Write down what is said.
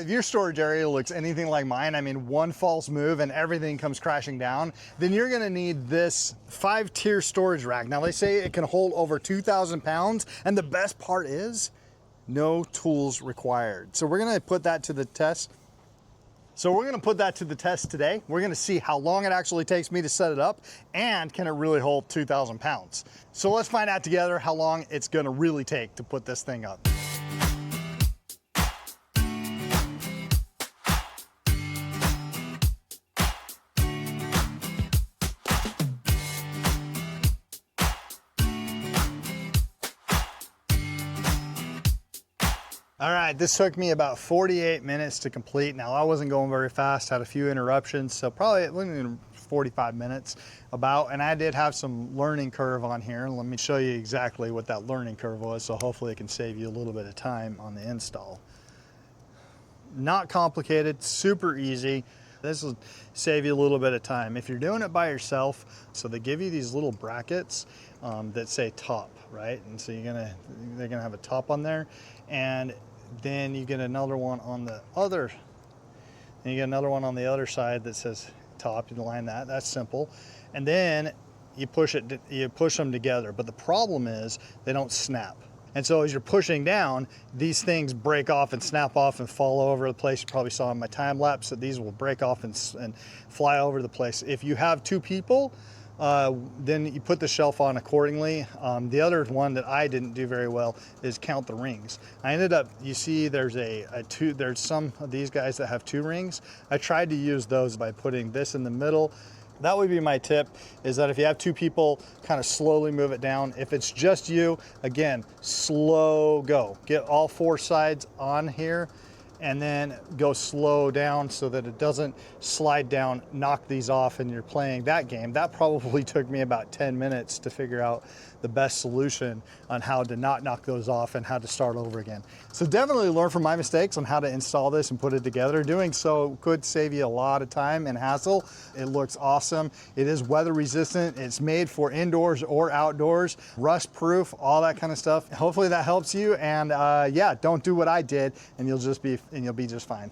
If your storage area looks anything like mine, I mean, one false move and everything comes crashing down, then you're gonna need this 5-tier storage rack. Now they say it can hold over 2,000 pounds, and the best part is no tools required. So we're gonna put that to the test. Today. We're gonna see how long it actually takes me to set it up, and can it really hold 2,000 pounds. So let's find out together how long it's gonna really take to put this thing up. All right, this took me about 48 minutes to complete. Now I wasn't going very fast, had a few interruptions, so probably 45 minutes about, and I did have some learning curve on here. Let me show you exactly what that learning curve was, so hopefully it can save you a little bit of time on the install. Not complicated, super easy. This will save you a little bit of time. If you're doing it by yourself, so they give you these little brackets that say top, right? And so they're gonna have a top on there, and then you get another one on the other, and you get another one on the other side that says top. You align that. That's simple, and then you push them together. But the problem is they don't snap. And so as you're pushing down, these things break off and snap off and fall all over the place. You probably saw in my time lapse that these will break off and fly all over the place. If you have 2 people, then you put the shelf on accordingly. The other one that I didn't do very well is count the rings. I ended up, you see there's there's some of these guys that have 2 rings. I tried to use those by putting this in the middle. That would be my tip, is that if you have 2 people, kind of slowly move it down. If it's just you, again, slow go. Get all 4 sides on here, and then go slow down so that it doesn't slide down, knock these off, and you're playing that game. That probably took me about 10 minutes to figure out the best solution on how to not knock those off and how to start over again. So definitely learn from my mistakes on how to install this and put it together. Doing so could save you a lot of time and hassle. It looks awesome. It is weather resistant. It's made for indoors or outdoors, rust proof, all that kind of stuff. Hopefully that helps you, and yeah, don't do what I did, and you'll be just fine.